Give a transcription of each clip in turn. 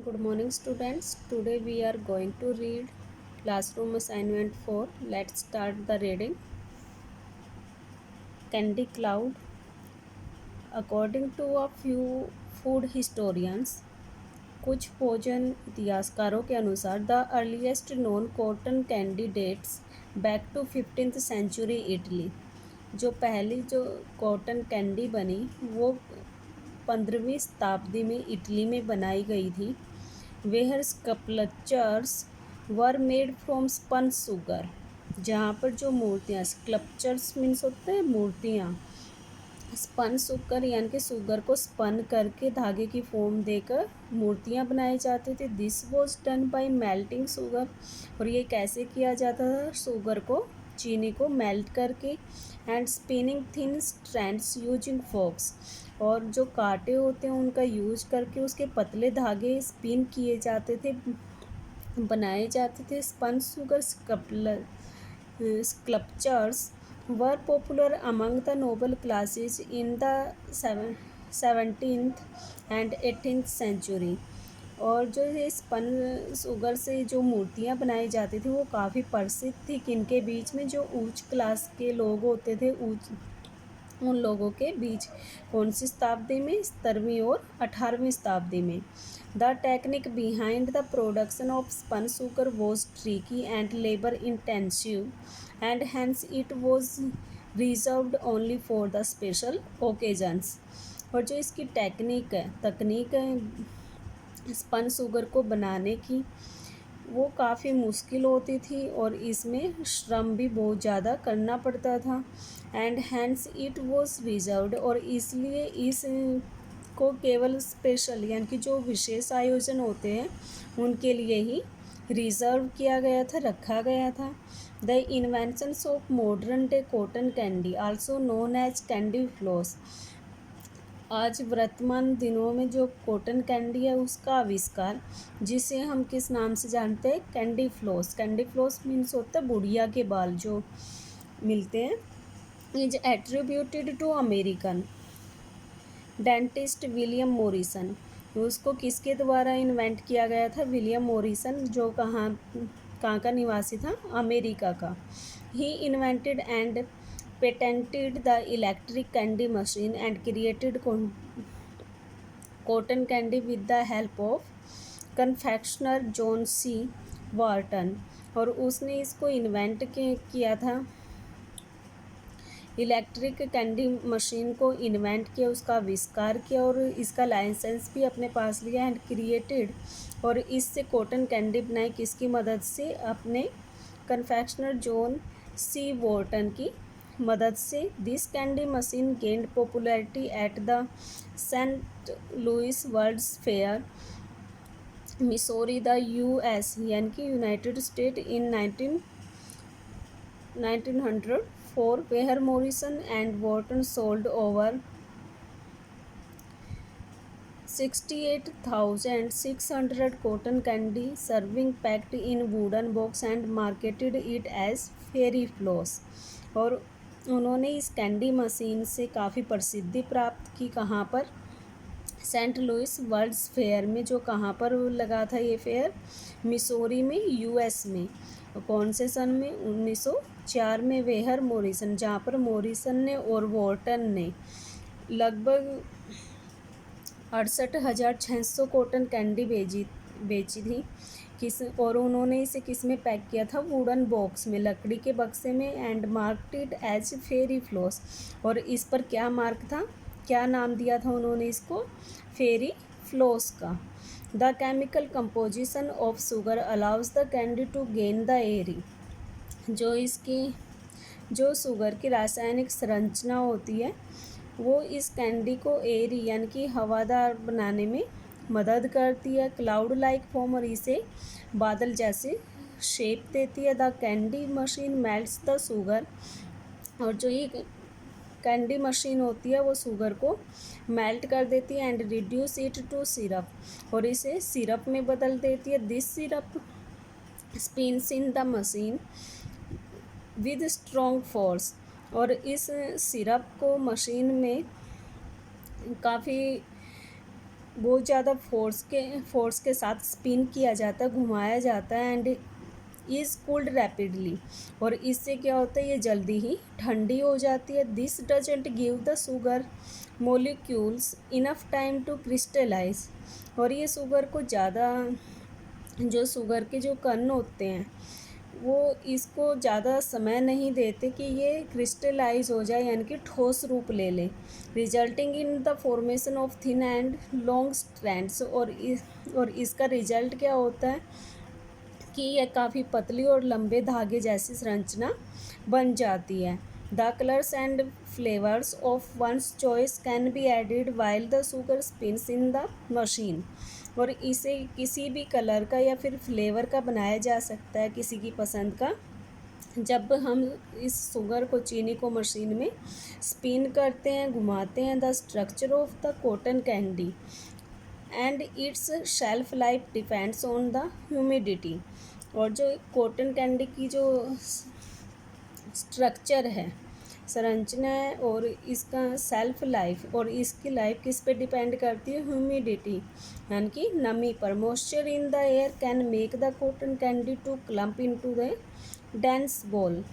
Good morning, students. Today we are going to read Classroom Assignment 4. Let's start the reading. Candy Cloud. According to a few food historians, कुछ भोजन इतिहासकारों के अनुसार the earliest known cotton candy dates back to 15th century Italy. जो पहली जो cotton candy बनी वो 15वीं शताब्दी में इटली में बनाई गई थी। Where sculptures were made from spun sugar, जहाँ पर जो मूर्तियाँ स्कल्पचर्स मीन्स होते हैं मूर्तियाँ, स्पन सुगर यानी कि शुगर को स्पन करके धागे की फॉर्म देकर मूर्तियाँ बनाई जाती थी। This was done by melting sugar, और ये कैसे किया जाता था, शुगर को चीनी को मेल्ट करके, and spinning thin strands using forks, और जो कांटे होते हैं उनका यूज करके उसके पतले धागे स्पिन किए जाते थे, बनाए जाते थे। Spun sugar sculptures were popular among the noble classes in the 17th and 18th century। और जो ये स्पन शुगर से जो मूर्तियाँ बनाई जाती थी वो काफ़ी प्रसिद्ध थी। किनके बीच में, जो उच्च क्लास के लोग होते थे, उन लोगों के बीच। कौन सी शताब्दी में, 17वीं और 18वीं शताब्दी में। The technique behind the production of spun sugar was tricky and labour intensive, and hence it was reserved only for the special occasions. और जो इसकी तकनीक है स्पन शुगर को बनाने की, वो काफ़ी मुश्किल होती थी और इसमें श्रम भी बहुत ज़्यादा करना पड़ता था। And hence it was reserved, और इसलिए इस को केवल स्पेशल यानी कि जो विशेष आयोजन होते हैं उनके लिए ही रिजर्व किया गया था, रखा गया था। The inventions of modern day cotton candy also known as candy floss. आज वर्तमान दिनों में जो कॉटन कैंडी है उसका आविष्कार, जिसे हम किस नाम से जानते हैं, candy floss. Candy floss means होता है बुढ़िया के बाल जो मिलते हैं। Is attributed to American dentist William Morrison. उसको किसके द्वारा इन्वेंट किया गया था, विलियम मॉरिसन, जो कहाँ का निवासी था, अमेरिका का। He invented and patented the electric candy machine and created cotton candy with the help of confectioner John C Wharton. और उसने इसको इन्वेंट किया था, इलेक्ट्रिक कैंडी मशीन को इन्वेंट किया, उसका आविष्कार किया और इसका लाइसेंस भी अपने पास लिया। एंड क्रिएटेड, और इससे कॉटन कैंडी बनाई किसकी मदद से, अपने कन्फेक्शनर जॉन सी वॉर्टन की मदद से। This candy machine gained popularity at the Saint Louis World's Fair Missouri the US यानी कि United State in 1904, where Morrison and Wharton sold over 68,600 cotton candy serving packed in wooden box and marketed it as fairy floss। और उन्होंने इस candy machine से काफ़ी प्रसिद्धि प्राप्त की। कहाँ पर, सेंट लुइस वर्ल्ड्स फेयर में। जो कहाँ पर लगा था ये फेयर, मिसोरी में, यूएस में। कौन से सन में, 1904 में। वेहर मॉरिसन, जहाँ पर मॉरिसन ने और वॉर्टन ने लगभग 68,600 कॉटन कैंडी बेची थी। और उन्होंने इसे किस में पैक किया था, वुडन बॉक्स में, लकड़ी के बक्से में। And marketed as fairy floss, और इस पर क्या मार्क था, क्या नाम दिया था उन्होंने इसको, फेरी फ्लॉस का। The chemical composition of sugar allows the candy to gain the airy. जो शुगर की रासायनिक संरचना होती है वो इस कैंडी को एरी यानी कि हवादार बनाने में मदद करती है। क्लाउड लाइक फॉर्म, और इसे बादल जैसे शेप देती है। The candy machine melts the sugar, और जो ये कैंडी मशीन होती है वो शुगर को मेल्ट कर देती है। And reduce it to syrup, और इसे सिरप में बदल देती है। This syrup spins in the machine with strong force, और इस सिरप को मशीन में काफ़ी बहुत ज़्यादा फोर्स के साथ स्पिन किया जाता है, घुमाया जाता है, एंड इज़ कूल्ड रैपिडली, और इससे क्या होता है, ये जल्दी ही ठंडी हो जाती है। This doesn't give the sugar molecules enough time to crystallise, और ये शुगर को ज़्यादा, जो शुगर के जो कण होते हैं वो इसको ज़्यादा समय नहीं देते कि ये क्रिस्टलाइज हो जाए, यानी कि ठोस रूप ले ले, resulting in the formation of thin and long strands, और इसका रिजल्ट क्या होता है कि यह काफ़ी पतली और लंबे धागे जैसी संरचना बन जाती है। The colours and flavours of one's choice can be added while the sugar spins in the machine, और इसे किसी भी कलर का या फिर फ्लेवर का बनाया जा सकता है, किसी की पसंद का, जब हम इस शुगर को, चीनी को मशीन में स्पिन करते हैं, घुमाते हैं। The structure of the cotton candy and it's shelf life depends on the humidity, और जो कॉटन कैंडी की जो स्ट्रक्चर है, संरचना है, और इसका सेल्फ लाइफ, और इसकी लाइफ किस पे डिपेंड करती है, ह्यूमिडिटी यानी कि नमी पर। Moisture in the air can make the cotton candy to clump into the dense ball,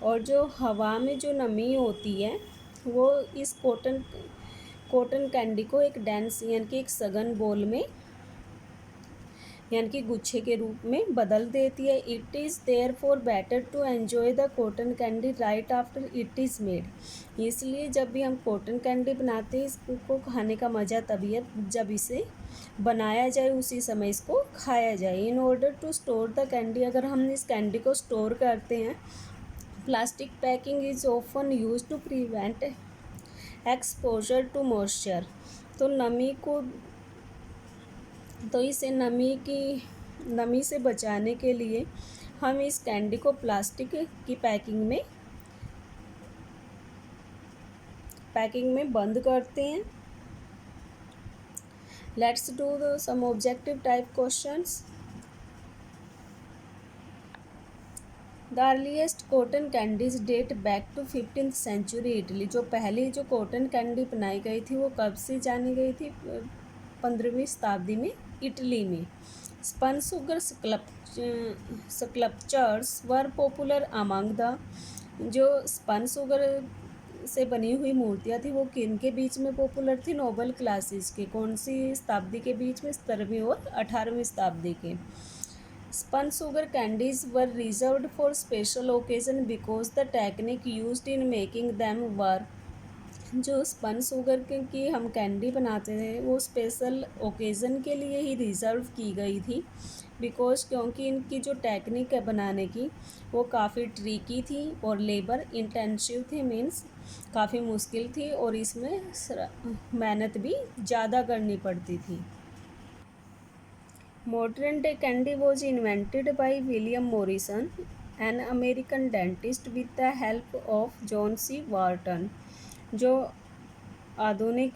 और जो हवा में जो नमी होती है वो इस कॉटन कैंडी को एक डेंस यानी कि एक सघन बॉल में, यानी कि गुच्छे के रूप में बदल देती है। It is therefore better to enjoy the cotton candy right after it is made, इसलिए जब भी हम कॉटन कैंडी बनाते हैं इसको खाने का मज़ा तभी है जब इसे बनाया जाए, उसी समय इसको खाया जाए। In order to store the candy, अगर हम इस कैंडी को स्टोर करते हैं, plastic packing is often used to prevent exposure to moisture, तो इसे नमी से बचाने के लिए हम इस कैंडी को प्लास्टिक की पैकिंग में बंद करते हैं। Let's do some objective type questions. The earliest cotton candies date back to 15th century Italy, जो पहली जो कॉटन कैंडी बनाई गई थी वो कब से जानी गई थी, 15वीं शताब्दी में इटली में। Spun sugar sculptures were popular among the, जो स्पन शुगर से बनी हुई मूर्तियाँ थी वो किन के बीच में पॉपुलर थी, नोबल क्लासेस के। कौन सी शताब्दी के बीच में, 17वीं और 18वीं शताब्दी के। Spun sugar candies were reserved for special occasion because the technique used in making them were, जो स्पन शुगर की हम कैंडी बनाते थे वो स्पेशल ओकेज़न के लिए ही रिज़र्व की गई थी, बिकॉज क्योंकि इनकी जो टेक्निक है बनाने की वो काफ़ी ट्रिकी थी और लेबर इंटेंसिव थी, मीन्स काफ़ी मुश्किल थी, और इसमें मेहनत भी ज़्यादा करनी पड़ती थी। Modern day candy was invented by William Morrison, an American dentist, with the help of John C Wharton, जो आधुनिक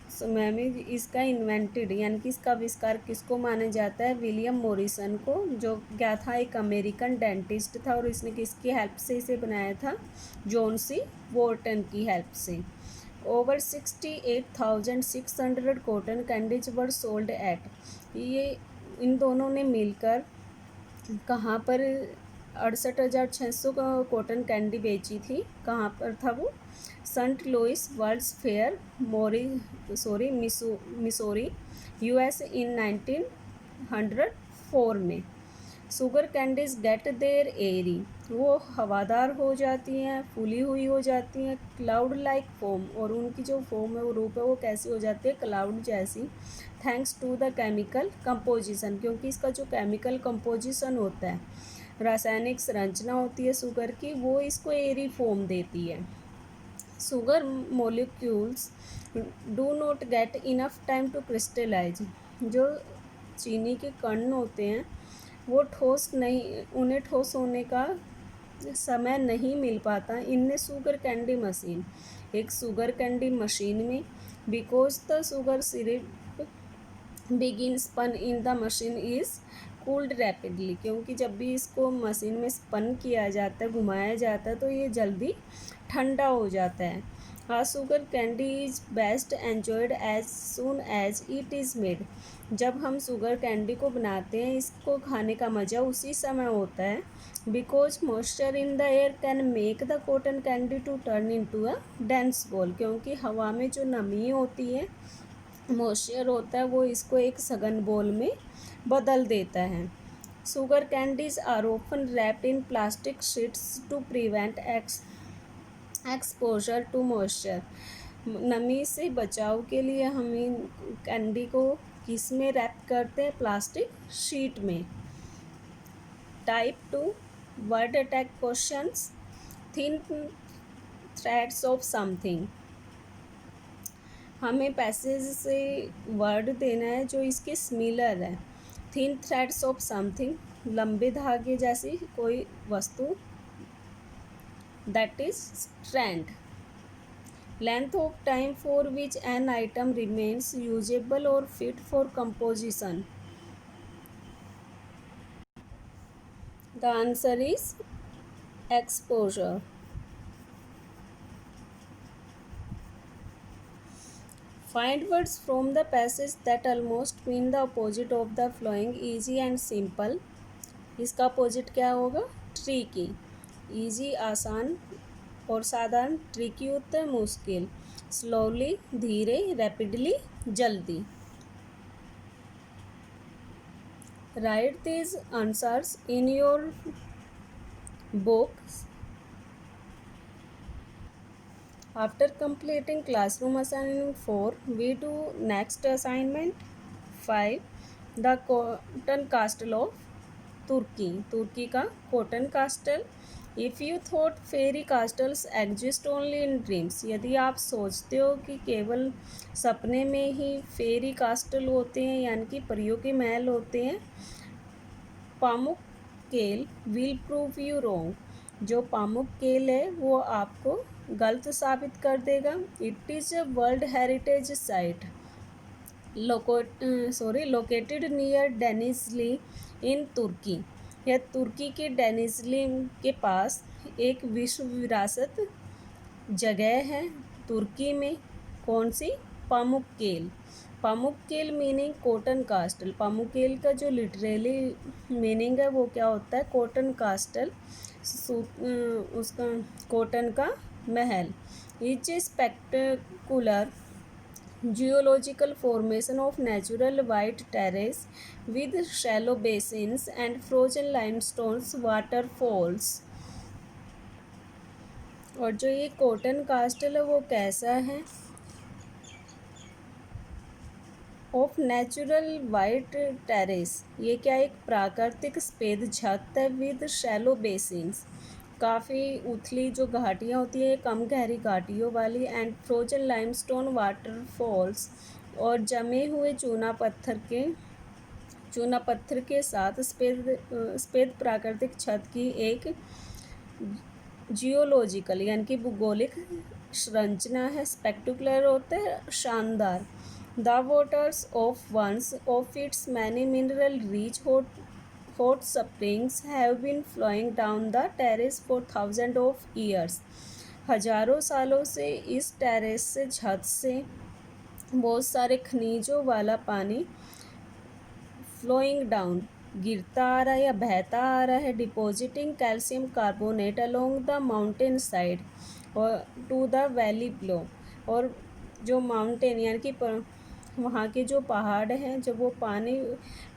समय में इसका इन्वेंटेड यानी कि इसका आविष्कार किसको माना जाता है, विलियम मॉरिसन को, जो क्या था, एक अमेरिकन डेंटिस्ट था, और इसने किसकी हेल्प से इसे बनाया था, जॉन सी वॉर्टन की हेल्प से। Over 68,600 cotton candies were sold at, ये इन दोनों ने मिलकर कहाँ पर 68,600 कॉटन कैंडी बेची थी, कहाँ पर था वो, Saint Louis World's Fair Missouri US in 1904 में। Sugar candies get their airy, वो हवादार हो जाती हैं, फूली हुई हो जाती हैं, क्लाउड लाइक फोम, और उनकी जो फोम है वो रूप है वो कैसी हो जाती है, क्लाउड जैसी, thanks to the chemical composition, क्योंकि इसका जो केमिकल कंपोजिशन होता है, रासायनिक संरचना होती है शुगर की, वो इसको एरी फोम देती है। Sugar molecules do not get enough time to crystallise, जो चीनी के कण होते हैं वो उन्हें ठोस होने का समय नहीं मिल पाता। इनने शुगर कैंडी मशीन, एक शुगर कैंडी मशीन में, because the sugar syrup begin spun in the machine is cooled rapidly, क्योंकि जब भी इसको मशीन में स्पन किया जाता है, घुमाया जाता है, तो ये जल्दी ठंडा हो जाता है। A sugar candy is best enjoyed as soon as it is made. जब हम शुगर कैंडी को बनाते हैं, इसको खाने का मज़ा उसी समय होता है. Because moisture in the air can make the cotton candy to turn into a dense ball. क्योंकि हवा में जो नमी होती है, मॉइस्चर होता है, वो इसको एक सघन बॉल में बदल देता है. Sugar candies are often wrapped in plastic sheets to prevent exposure to moisture. नमी से बचाव के लिए हम इन कैंडी को किस में रैप करते हैं? प्लास्टिक शीट में. Type 2 word attack questions. Thin threads of something. हमें पैसेज से वर्ड देना है जो इसके सिमिलर है. थिन थ्रेड्स ऑफ समथिंग, लंबे धागे जैसी कोई वस्तु. That is strand. Length of time for which an item remains usable और fit for composition. The answer is exposure. Find words from the passage that almost mean the opposite of the following: easy and simple. इसका opposite क्या होगा? Tricky. Easy आसान और साधारण. Tricky होता है मुश्किल. स्लोली धीरे. रैपिडली जल्दी. Right these answers in your book. After completing classroom assignment 4, we do next assignment 5. The cotton castle of Turkey. तुर्की का cotton कास्टल. If you thought fairy castles exist only in dreams. यदि आप सोचते हो कि केवल सपने में ही फेरी कास्टल होते हैं, यानी कि परियों के महल होते हैं, पामुक केल विल प्रूव यू रॉन्ग. जो पामुक केल है वो आपको गलत साबित कर देगा. It is a world heritage site located near Denizli in Turkey. यह तुर्की के डेनिजली के पास एक विश्व विरासत जगह है. तुर्की में कौन सी? पामुक्केल. पामुक्केल मीनिंग कॉटन कास्टल. पामुक्केल का जो लिटरली मीनिंग है वो क्या होता है? कॉटन कास्टल. उसका कॉटन का महल. Is a spectacular geological formation of natural white terrace with shallow basins and frozen limestones waterfalls. और जो ये कॉटन कास्टल है वो कैसा है? Of natural white terrace. ये क्या एक प्राकृतिक सफ़ेद छत है. विद शैलो बेसिन्स, काफ़ी उथली जो घाटियाँ होती है, कम गहरी घाटियों वाली. एंड फ्रोजन लाइमस्टोन वाटरफॉल्स, और जमे हुए चूना पत्थर के साथ सफ़ेद प्राकृतिक छत की एक जियोलॉजिकल यानी कि भूगोलिक संरचना है. स्पेक्टेकुलर होता है शानदार. The waters of one of its many mineral rich hot springs have been flowing down the terrace for thousands of years. हजारों सालों से इस टेरेस से, छत से बहुत सारे खनिजों वाला पानी फ्लोइंग डाउन, गिरता आ रहा है या बहता आ रहा है. Depositing calcium carbonate along the mountain side और टू द वैली बिलो. और जो माउंटेन यानी कि वहाँ के जो पहाड़ हैं, जब वो पानी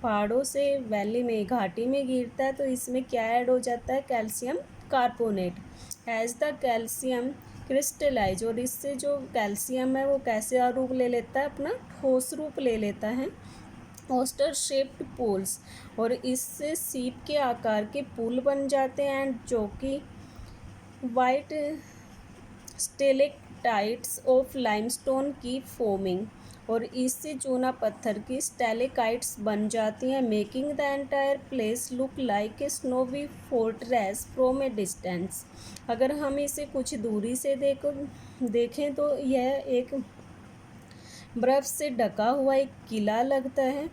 पहाड़ों से वैली में, घाटी में गिरता है तो इसमें क्या ऐड हो जाता है? Calcium carbonate. As the calcium crystallise, और इससे जो कैल्शियम है वो कैसे रूप ले लेता है? अपना ठोस रूप ले लेता है. ऑस्टर शेप्ड पूल्स, और इससे सीप के आकार के पुल बन जाते हैं. एंड जो कि वाइट स्टेलेक्टाइट्स ऑफ लाइमस्टोन की फोमिंग, और इससे चूना पत्थर की स्टेलेकाइट्स बन जाती हैं. Making the entire place look like a snowy fortress from A distance. अगर हम इसे कुछ दूरी से देखें तो यह एक बर्फ़ से ढका हुआ एक किला लगता है.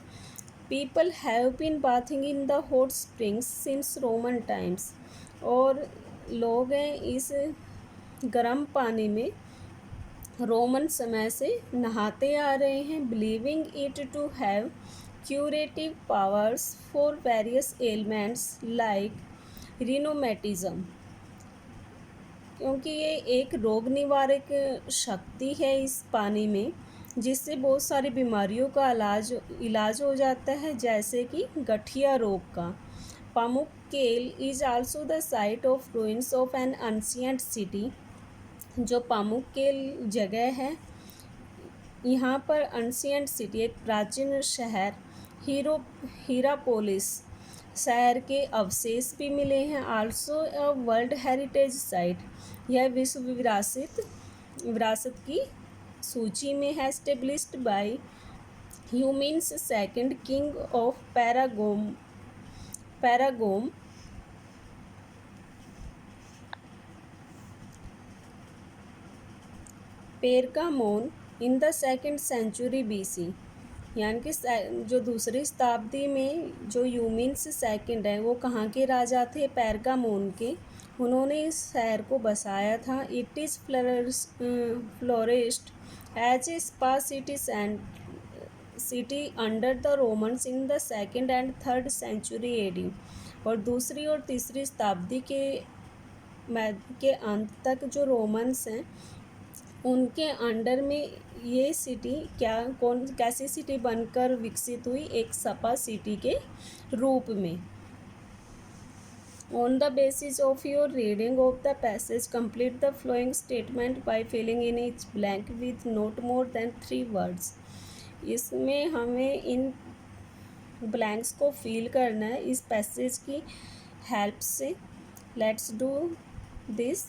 People have been bathing in the hot springs since Roman times, और लोग हैं इस गर्म पानी में रोमन समय से नहाते आ रहे हैं, believing it to have curative powers for various elements like rheumatism, क्योंकि ये एक रोग निवारक शक्ति है इस पानी में, जिससे बहुत सारी बीमारियों का इलाज हो जाता है, जैसे कि गठिया रोग का। Pamukkale is also the site of ruins of an ancient city. जो पामुक्केल जगह है, यहाँ पर एंशियंट सिटी, एक प्राचीन शहर हीरो हीरापोलिस शहर के अवशेष भी मिले हैं। Also a world heritage site, यह विश्व विरासत की सूची में है। Established by Eumenes second king of Pergamon Pergamon in the second century BC, यानी कि जो दूसरी शताब्दी में जो यूमिन्स सेकंड है वो कहाँ के राजा थे? पेरगामोन के। उन्होंने इस शहर को बसाया था। It is flourished as a spa city under the Romans in the second and third century AD। और दूसरी और तीसरी शताब्दी के अंत तक जो रोमन्स हैं उनके अंडर में ये सिटी कैसी सिटी बनकर विकसित हुई? एक स्पा सिटी के रूप में। On the basis of your reading of the passage complete the following statement by filling in each blank with not more than 3 words. इसमें हमें इन ब्लैंक्स को फिल करना है इस पैसेज की हेल्प से। Let's do this.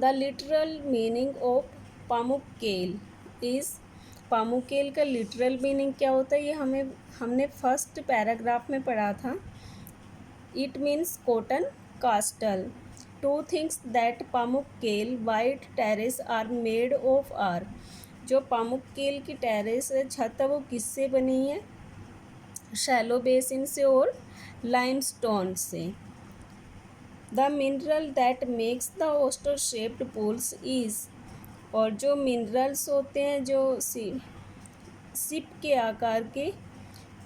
The literal meaning of Pamukkale is, Pamukkale का literal meaning क्या होता है? ये हमने फर्स्ट पैराग्राफ में पढ़ा था। It means cotton castle. Two things that Pamukkale white terrace are made of are. जो पामुक्केल की टेरेस है, छत है, वो किससे बनी है? शैलो बेसिन से और लाइमस्टोन से। The mineral that makes the oyster shaped pools is, और जो मिनरल्स होते हैं जो सिप के आकार के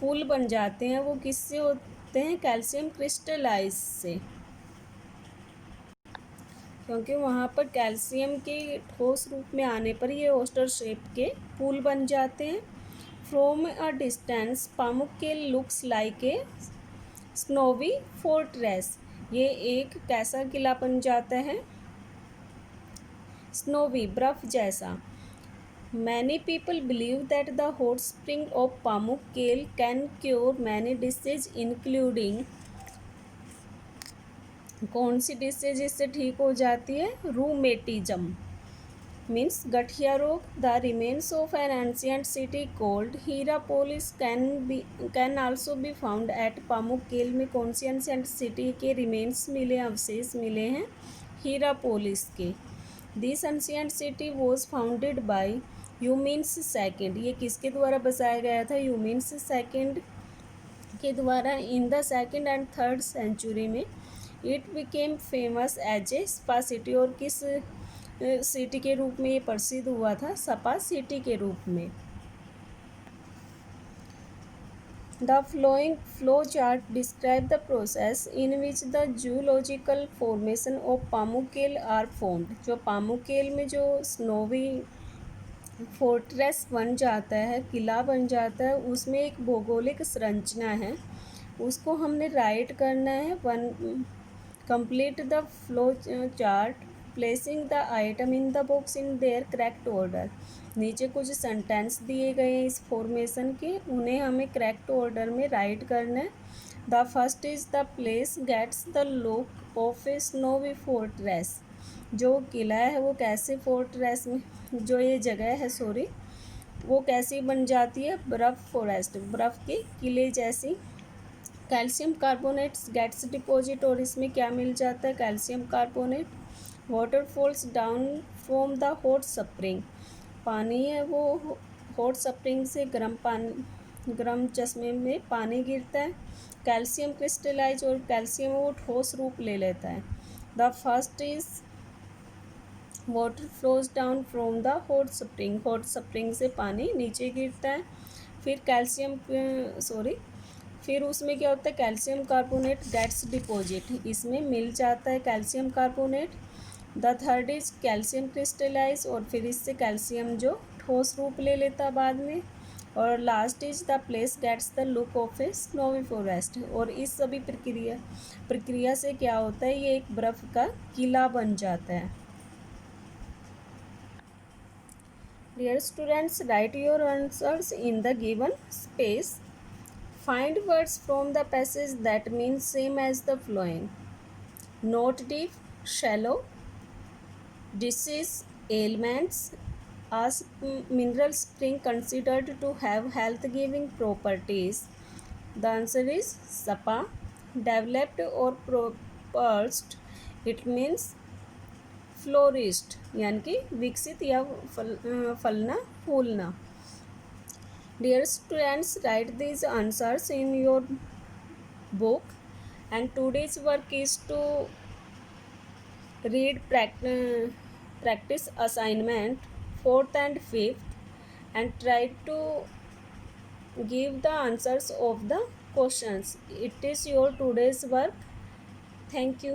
पुल बन जाते हैं, वो किससे होते हैं? कैल्शियम क्रिस्टलाइज से, क्योंकि वहाँ पर कैल्शियम के ठोस रूप में आने पर ये ओस्टर शेप के पुल बन जाते हैं। From a distance Pamukkale looks like a snowy fortress. ये एक कैसा किला बन जाता है? स्नोवी, बर्फ जैसा। Many people believe that the hot spring of Pamukkale can cure many disease including, कौन सी डिसीज इससे ठीक हो जाती है? रूमेटिज्म मीन्स गठिया रोग। The remains of an ancient city called Hierapolis can also be found at Pamukkale. में कौन सी एंशियंट सिटी के रिमेन्स मिले, अवशेष मिले हैं? हीरापोलिस के। This ancient city was founded by Eumenes second. ये किसके द्वारा बसाया गया था? यूमिन्स सेकंड के द्वारा in the second and third century में। It became famous as a spa city, और किस सिटी के रूप में ये प्रसिद्ध हुआ था? स्पा सिटी के रूप में। The flowing flow chart describe the process in which the geological formation of Pamukkale are formed. जो पामुक्केल में जो स्नोवी फोर्ट्रेस बन जाता है, किला बन जाता है, उसमें एक भौगोलिक संरचना है, उसको हमने राइट करना है। Complete the flow chart placing the item in the box in their correct order. नीचे कुछ सेंटेंस दिए गए हैं इस फॉर्मेशन के, उन्हें हमें करेक्ट ऑर्डर में राइट करना है। The first is the place gets the look of a snowy fortress. जो किला है वो कैसे फोर्ट्रेस में, जो ये जगह है सॉरी, वो कैसी बन जाती है? बर्फ़ फॉरेस्ट, बर्फ़ के किले जैसी। कैल्शियम कार्बोनेट्स गेट्स डिपॉजिट, और इसमें क्या मिल जाता है? Calcium carbonate. Water falls down from the hot spring. पानी है वो हॉट स्प्रिंग से गर्म चश्मे में पानी गिरता है। कैल्शियम क्रिस्टलाइज, और कैल्शियम वो ठोस रूप ले लेता है। The first is water flows down from the hot spring से पानी नीचे गिरता है। फिर फिर उसमें क्या होता है, कैल्शियम कार्बोनेट गेट्स डिपॉजिट, इसमें मिल जाता है calcium carbonate. The third is calcium crystallise, और फिर इससे कैल्शियम जो ठोस रूप ले लेता बाद में। और last is the place gets the look of a snowy forest, और इस सभी प्रक्रिया से क्या होता है, ये एक बर्फ का किला बन जाता है। Dear students, write your answers in the given space. Find words from the passage that mean same as the following. Not deep, shallow, disease, ailments. Ask mineral spring considered to have health-giving properties. The answer is Sapa. Developed or propulsed. It means flourished, यानी कि विकसित या फलना फूलना। Dear students, write these answers in your book, and today's work is to read practice assignment 4th and 5th and try to give the answers of the questions. It is your today's work. Thank you.